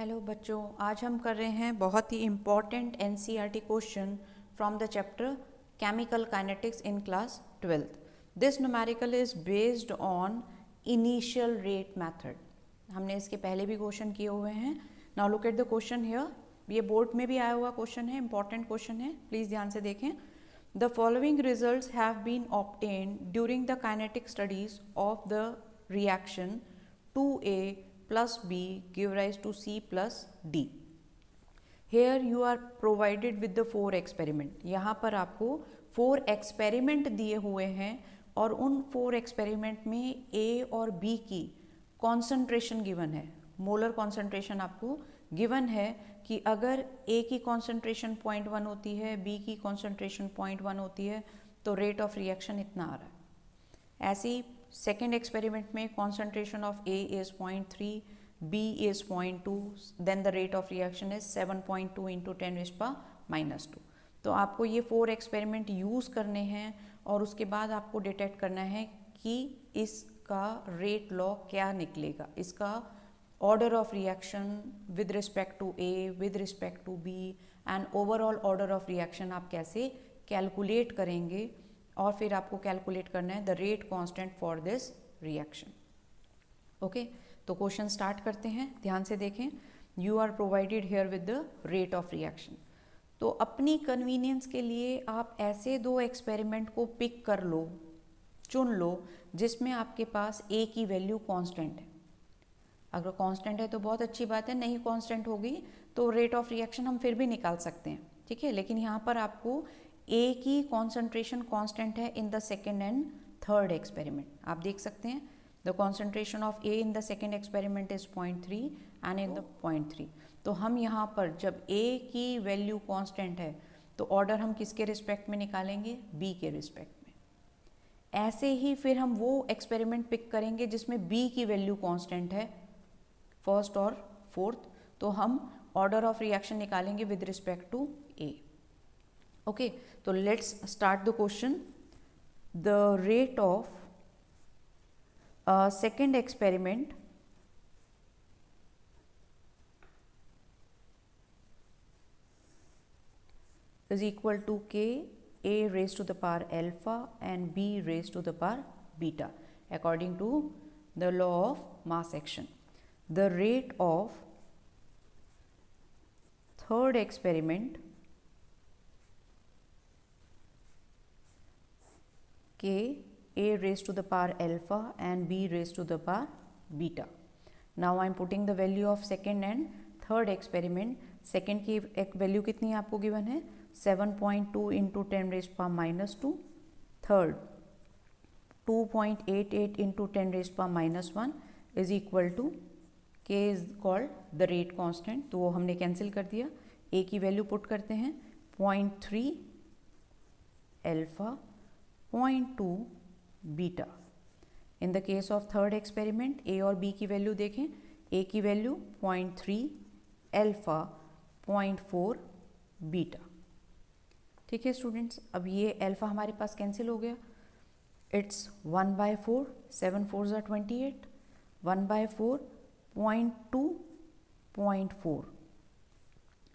Hello बच्चों, आज हम कर रहे हैं बहुत ही important NCERT question from the chapter chemical kinetics in class 12th. This numerical is based on initial rate method. हमने इसके पहले भी क्वेश्चन किए हुए हैं. Now look at the question here. ये बोर्ड में भी आया हुआ क्वेश्चन है, इंपॉर्टेंट क्वेश्चन है, प्लीज़ ध्यान से देखें. The following results have been obtained during the kinetic studies of the reaction 2A plus B give rise to C plus D. Here you are provided with the 4 experiment. यहाँ पर आपको 4 experiment दिए हुए हैं और उन 4 एक्सपेरिमेंट में A और B की कॉन्सेंट्रेशन गिवन है. मोलर कॉन्सेंट्रेशन आपको गिवन है कि अगर A की कॉन्सेंट्रेशन 0.1 होती है, B की कॉन्सेंट्रेशन 0.1 होती है, तो रेट ऑफ रिएक्शन इतना आ रहा है. ऐसे ही सेकेंड एक्सपेरिमेंट में concentration of A is 0.3, B is 0.2, then the rate of reaction is 7.2 into 10⁻². तो आपको ये 4 एक्सपेरिमेंट यूज़ करने हैं और उसके बाद आपको डिटेक्ट करना है कि इसका रेट लॉ क्या निकलेगा, इसका order of reaction with respect to A, with respect to B and overall order of reaction आप कैसे कैलकुलेट करेंगे और फिर आपको कैलकुलेट करना है the rate constant for this reaction. Okay, तो क्वेश्चन स्टार्ट करते हैं, ध्यान से देखें. You are provided here with the rate of reaction. तो अपनी कन्वीनियंस के लिए आप ऐसे 2 एक्सपेरिमेंट को पिक कर लो, चुन लो, जिसमें आपके पास A की वैल्यू कांस्टेंट है. अगर कांस्टेंट है तो बहुत अच्छी बात है, नहीं कांस्टेंट होगी तो रेट ऑफ रिएक्शन हम फिर भी निकाल सकते हैं, ठीक है. लेकिन यहाँ पर आपको A की कॉन्सेंट्रेशन कांस्टेंट है in the second and third experiment. आप देख सकते हैं the concentration of A in the second experiment is 0.3 and in the 0.3. तो हम यहाँ पर जब A की वैल्यू कांस्टेंट है तो ऑर्डर हम किसके रिस्पेक्ट में निकालेंगे, B के रिस्पेक्ट में. ऐसे ही फिर हम वो एक्सपेरिमेंट पिक करेंगे जिसमें B की वैल्यू कांस्टेंट है, फर्स्ट और फोर्थ, तो हम ऑर्डर ऑफ रिएक्शन निकालेंगे with respect to A. Okay, तो let's start the question. The rate of second experiment is equal to K A raised to the power alpha and B raised to the power beta according to the law of mass action. The rate of third experiment K A raised to the power alpha and B raised to the power beta. Now I am putting the value of second and third experiment. Second की एक value कितनी आपको given है, 7.2 into 10⁻². Third 2.88 into 10⁻⁻1 is equal to K is called the rate constant, तो वो हमने cancel कर दिया. A की वैल्यू पुट करते हैं 0.3 alpha, 0.2 beta. In the case of third experiment A और B की वैल्यू देखें. A की वैल्यू 0.3 अल्फा, 0.4 बीटा. ठीक है स्टूडेंट्स, अब ये अल्फा हमारे पास कैंसिल हो गया. It's 1/4, 7 4s are 28, 1/4 0.2 0.4,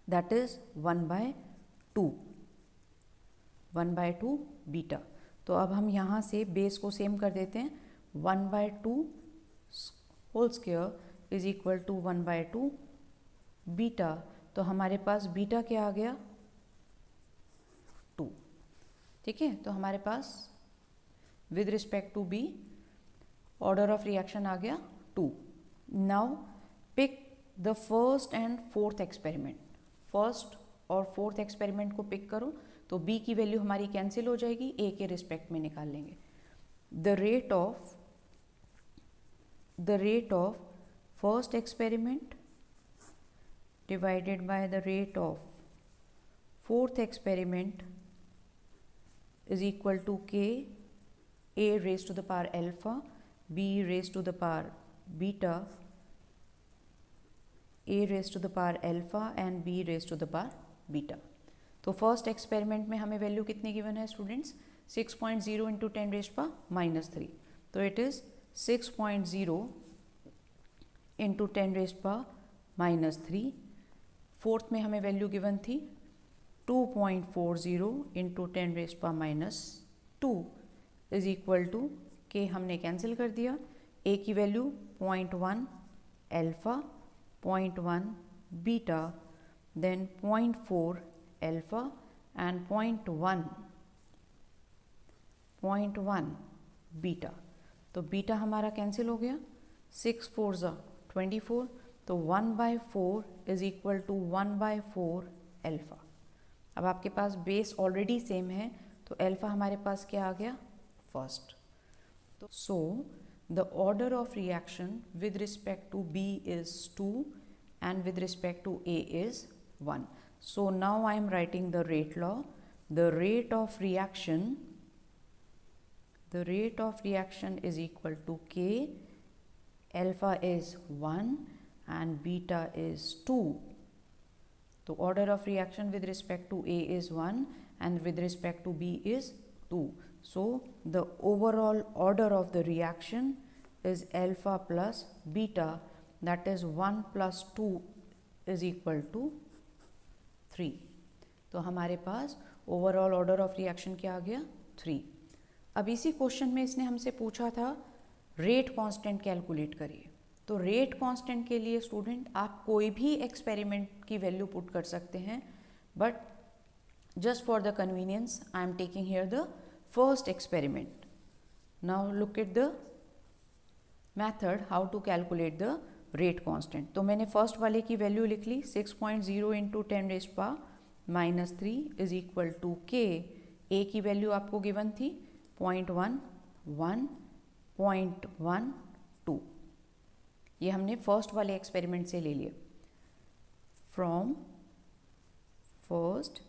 that is 1/2 beta. तो अब हम यहाँ से बेस को सेम कर देते हैं. 1/2 whole square is equal to 1/2 beta. तो हमारे पास बीटा क्या आ गया, 2. ठीक है, तो हमारे पास with respect to B order of reaction आ गया 2. Now pick the first and fourth experiment. First और फोर्थ एक्सपेरिमेंट को पिक करो, तो B की वैल्यू हमारी कैंसिल हो जाएगी, A के रिस्पेक्ट में निकाल लेंगे. The rate of first experiment divided by the rate of fourth experiment is equal to K A raised to the power alpha, B raised to the power beta, A raised to the power alpha and B raised to the power beta. तो first experiment में हमें value कितनी given है students, 6.0 into 10⁻⁻3. तो it is 6.0 into 10⁻³ -3, fourth में हमें value given थी 2.40 into 10⁻² is equal to के, हमने कैंसिल कर दिया, ए की value 0.1 alpha, 0.1 beta, then 0.4 alpha and 0.1 beta. तो बीटा हमारा कैंसिल हो गया, 6 4 ज़ा 24, तो 1/4 इज इक्वल टू 1/4 अल्फ़ा। अब आपके पास बेस ऑलरेडी सेम है, तो अल्फ़ा हमारे पास क्या आ गया, फर्स्ट। तो so the order of reaction with respect to B is 2 and with respect to A is 1. So now I am writing the rate law. The rate of reaction is equal to K, alpha is 1 and beta is 2. So order of reaction with respect to A is 1 and with respect to B is 2. So the overall order of the reaction is alpha plus beta, that is 1 plus 2 is equal to 3. तो हमारे पास overall order of reaction क्या आ गया, 3। अब इसी question में इसने हमसे पूछा था रेट कांस्टेंट कैलकुलेट करिए। तो रेट कांस्टेंट के लिए स्टूडेंट आप कोई भी एक्सपेरिमेंट की वैल्यू पुट कर सकते हैं, but just for the convenience I am taking here the first experiment. Now look at the method how to calculate the rate constant. तो मैंने फर्स्ट वाले की वैल्यू लिख ली 6.0 into 10⁻³ is equal to K. A की value आपको given थी 0.1, 1, 0.12। ये हमने फर्स्ट वाले एक्सपेरिमेंट से ले लिया, फ्रॉम फर्स्ट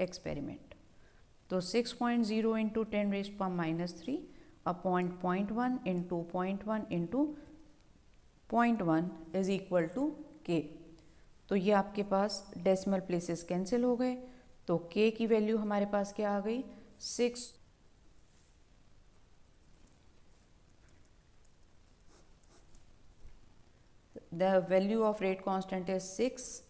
एक्सपेरिमेंट। तो 6.0 into 10⁻³ upon 0.1 into 0.1 into 0.1 is equal to K. तो ये आपके पास डेसिमल प्लेसेस कैंसिल हो गए, तो के की वैल्यू हमारे पास क्या आ गई, 6। The value of rate constant is 6